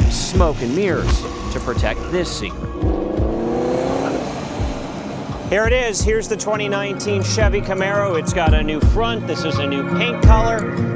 Smoke and mirrors to protect this secret. Here it is. Here's the 2019 Chevy Camaro. It's got a new front. This is a new paint color.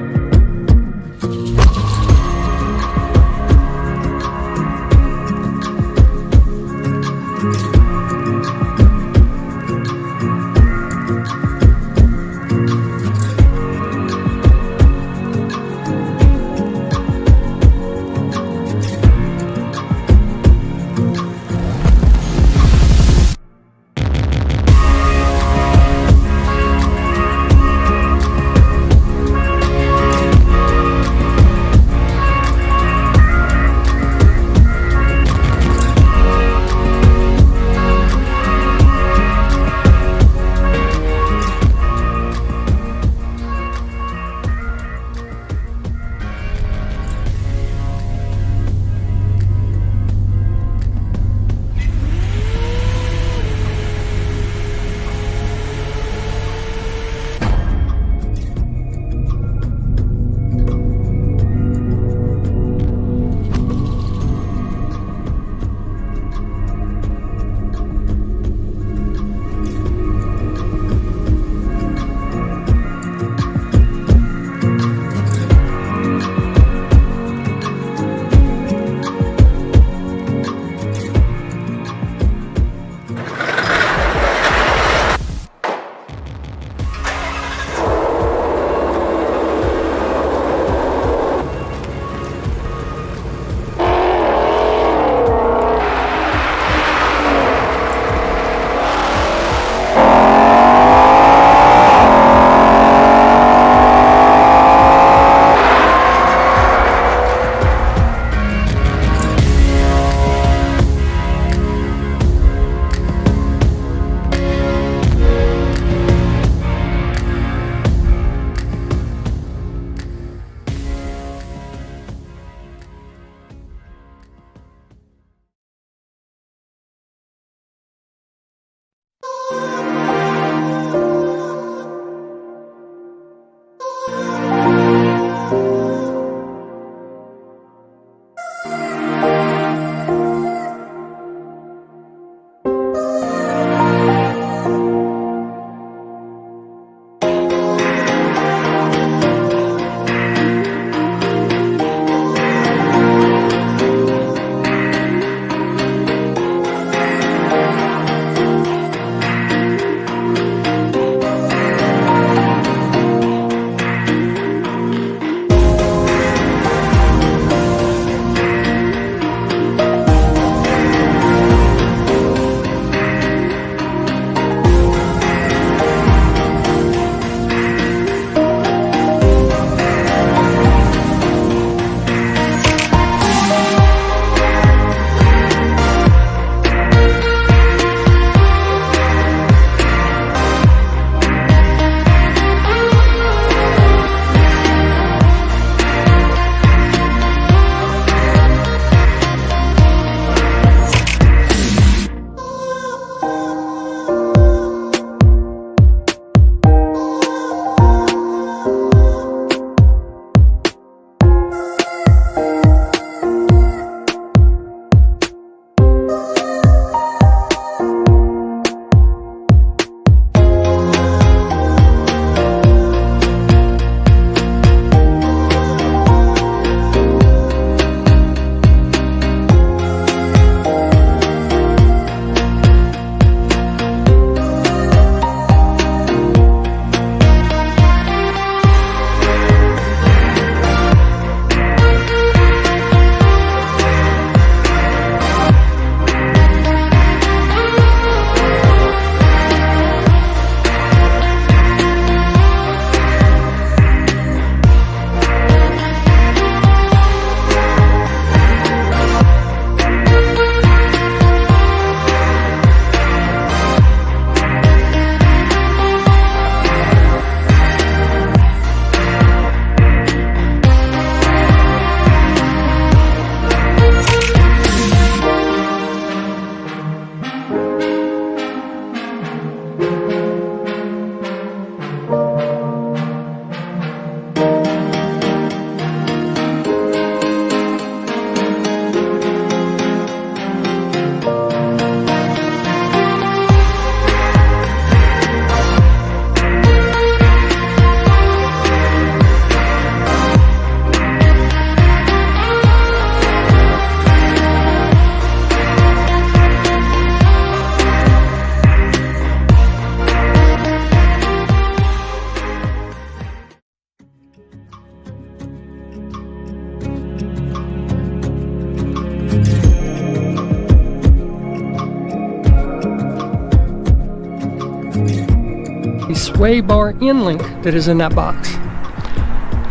sway bar end link that is in that box.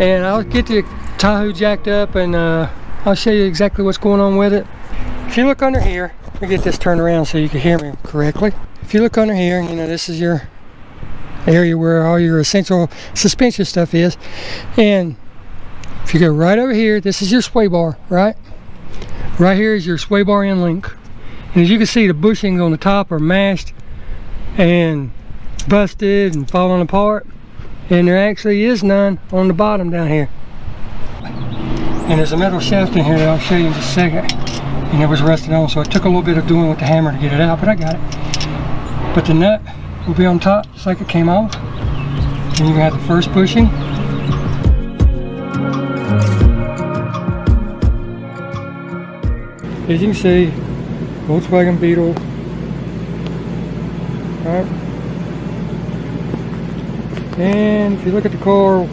And I'll get the Tahoe jacked up and I'll show you exactly what's going on with it. If you look under here, let me get this turned around so you can hear me correctly. If you look under here, you know, this is your area where all your essential suspension stuff is. And if you go right over here, this is your sway bar, right? Right here is your sway bar end link. And as you can see, the bushings on the top are mashed and busted and falling apart. And there actually is none on the bottom down here. And there's a metal shaft in here that I'll show you in just a second. And it was rusted on, so it took a little bit of doing with the hammer to get it out, but I got it. But the nut will be on top, just like it came off. And you have the first bushing. As you can see, Volkswagen Beetle. Alright. And if you look at the car,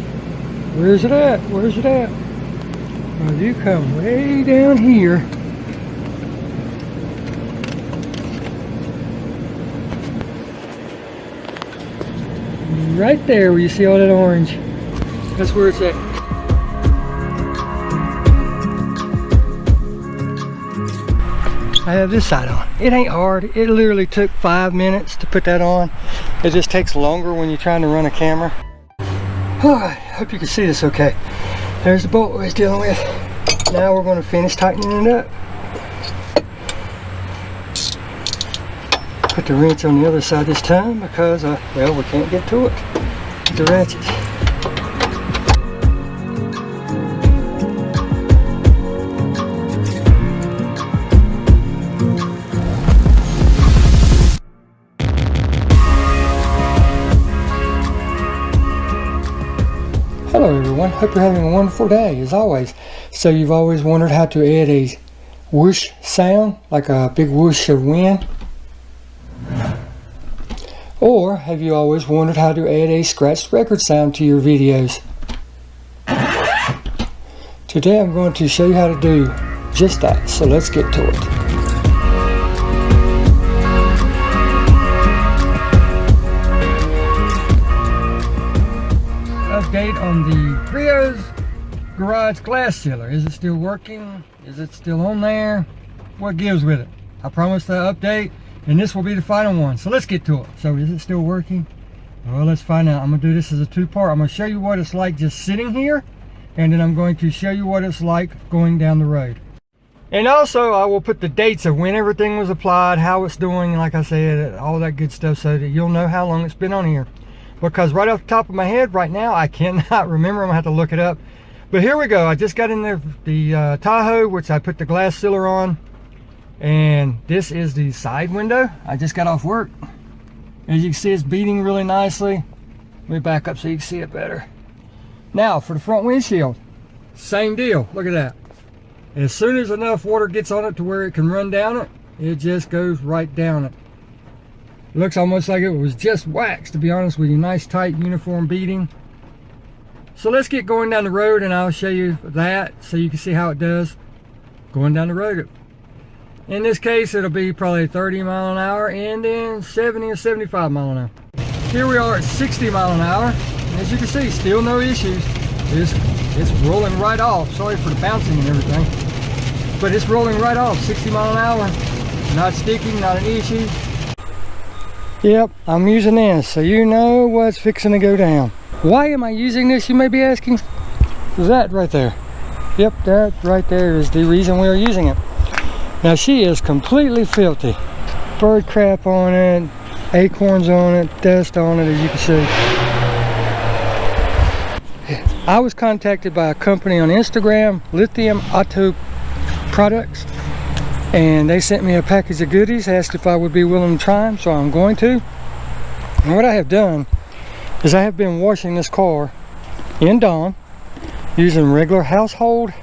where's it at? Where's it at? Well, you come way down here. Right there where you see all that orange. That's where it's at. I have this side on. It ain't hard. It literally took 5 minutes to put that on. It just takes longer when you're trying to run a camera. Oh, I hope you can see this okay. There's the bolt I was dealing with. Now we're going to finish tightening it up. Put the wrench on the other side this time because, well, we can't get to it with the ratchets. Hello everyone, hope you're having a wonderful day as always. So you've always wondered how to add a whoosh sound, like a big whoosh of wind? Or have you always wondered how to add a scratched record sound to your videos? Today I'm going to show you how to do just that, so let's get to it. Update on the Rio's garage glass sealer. Is it still working? Is it still on there? What gives with it? I promised the update, and this will be the final one. So let's get to it. So is it still working? Well, let's find out. I'm going to do this as a two-part. I'm going to show you what it's like just sitting here, and then I'm going to show you what it's like going down the road. And also, I will put the dates of when everything was applied, how it's doing, like I said, all that good stuff, so that you'll know how long it's been on here. Because right off the top of my head right now, I cannot remember. I'm going to have to look it up. But here we go. I just got in there the Tahoe, which I put the glass sealer on. And this is the side window. I just got off work. As you can see, it's beating really nicely. Let me back up so you can see it better. Now, for the front windshield, same deal. Look at that. As soon as enough water gets on it to where it can run down it, it just goes right down it. It looks almost like it was just waxed, to be honest with you. Nice, tight, uniform beating. So let's get going down the road, and I'll show you that so you can see how it does going down the road. In this case, it'll be probably 30 mile an hour and then 70 or 75 mile an hour. Here we are at 60 mile an hour. And as you can see, still no issues. It's rolling right off. Sorry for the bouncing and everything. But it's rolling right off, 60 mile an hour. Not sticky, not an issue. Yep, I'm using this, so you know what's fixing to go down. Why am I using this, you may be asking? Is that right there? Yep, that right there is the reason we are using it. Now she is completely filthy. Bird crap on it, acorns on it, dust on it, as you can see. I was contacted by a company on Instagram, Lithium Auto Products, and they sent me a package of goodies, asked if I would be willing to try them, so I'm going to. And what I have done is I have been washing this car in Dawn using regular household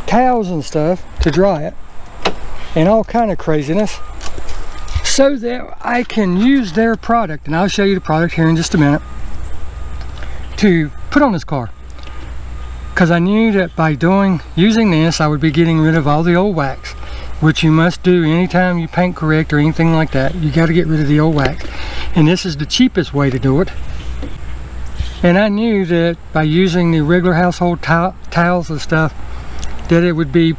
towels and stuff to dry it and all kind of craziness, so that I can use their product, and I'll show you the product here in just a minute, to put on this car. Because I knew that by using this, I would be getting rid of all the old wax, which you must do anytime you paint correct or anything like that. You got to get rid of the old wax. and this is the cheapest way to do it. And I knew that by using the regular household towels and stuff, that it would be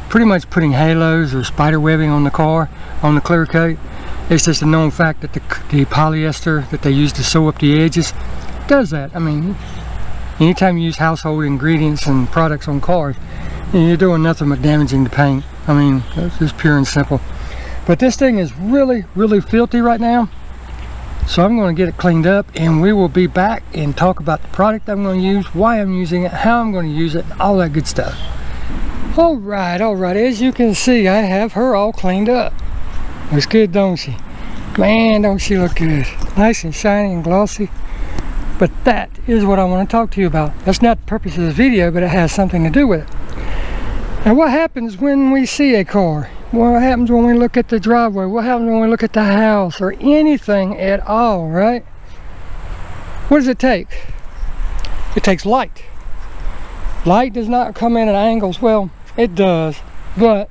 pretty much putting halos or spider webbing on the car, on the clear coat. It's just a known fact that the polyester that they use to sew up the edges does that. I mean, anytime you use household ingredients and products on cars, you're doing nothing but damaging the paint. I mean, it's just pure and simple. But this thing is really, really filthy right now. So I'm going to get it cleaned up, and we will be back and talk about the product I'm going to use, why I'm using it, how I'm going to use it, all that good stuff. All right. As you can see, I have her all cleaned up. Looks good, don't she? Man, don't she look good. Nice and shiny and glossy. But that is what I want to talk to you about. That's not the purpose of this video, but it has something to do with it. Now, what happens when we see a car? What happens when we look at the driveway? What happens when we look at the house or anything at all, right? What does it take? It takes light. Light does not come in at angles. Well, it does, but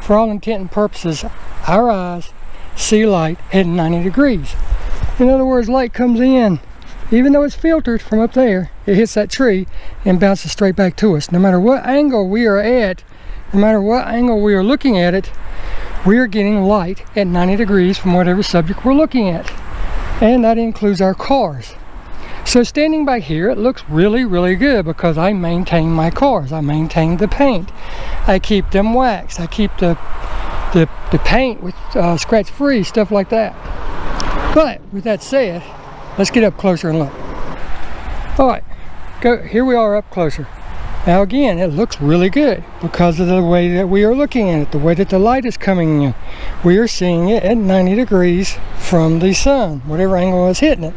for all intent and purposes, our eyes see light at 90 degrees. In other words, light comes in, even though it's filtered from up there, it hits that tree and bounces straight back to us. No matter what angle we are at, no matter what angle we are looking at it, we are getting light at 90 degrees from whatever subject we're looking at. And that includes our cars. So standing back here, it looks really, really good because I maintain my cars. I maintain the paint. I keep them waxed. I keep the paint with scratch free, stuff like that. But with that said, let's get up closer and look. All right, here we are up closer. Now again, it looks really good because of the way that we are looking at it, the way that the light is coming in. We are seeing it at 90 degrees from the sun, whatever angle is hitting it.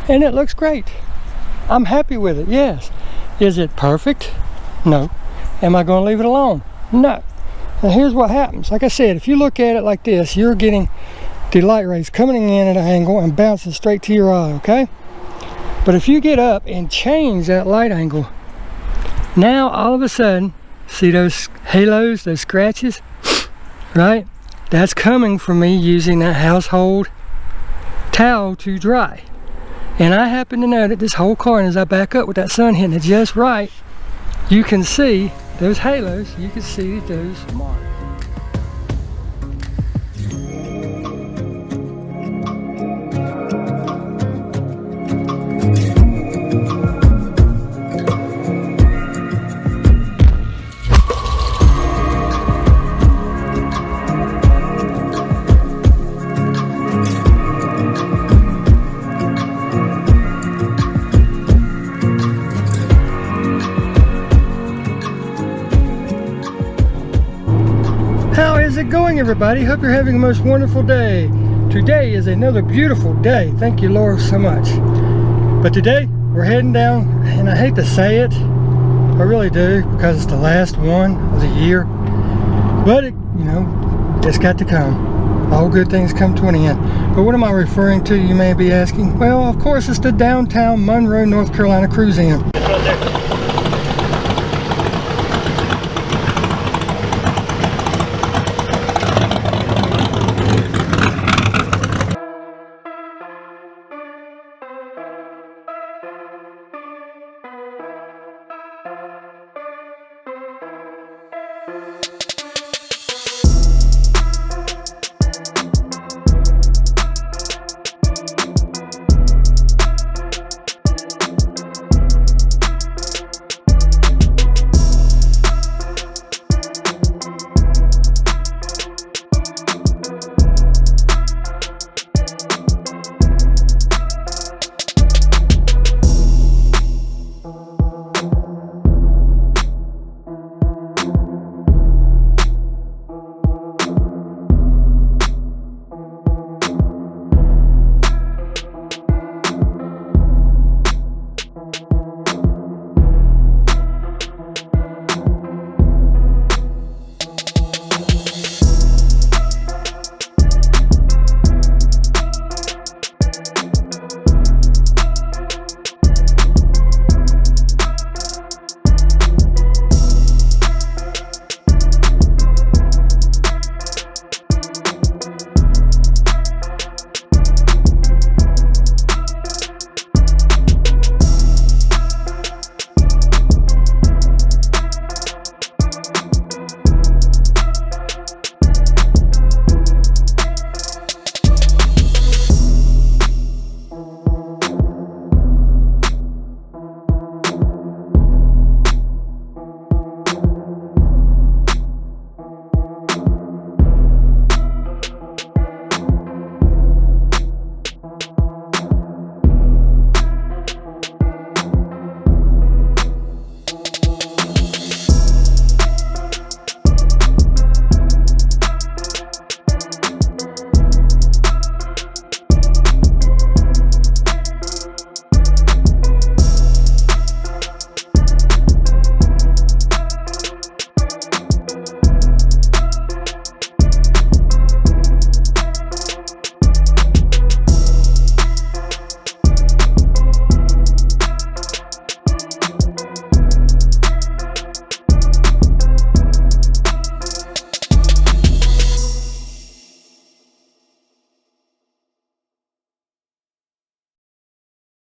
And it looks great. I'm happy with it, yes. Is it perfect? No. Am I going to leave it alone? No. Now here's what happens. Like I said, if you look at it like this, you're getting the light rays coming in at an angle and bouncing straight to your eye, okay? But if you get up and change that light angle, now all of a sudden, see those halos, those scratches, right? That's coming from me using that household towel to dry. And I happen to know that this whole car, and as I back up with that sun hitting it just right, you can see those halos, you can see those marks. How's it going, everybody? Hope you're having the most wonderful day. Today is another beautiful day. Thank you, Lord, so much. But today we're heading down, and I hate to say it, I really do, because it's the last one of the year. But it's got to come. All good things come to an end. But what am I referring to, you may be asking? Well, of course, it's the downtown Monroe, North Carolina Cruise In.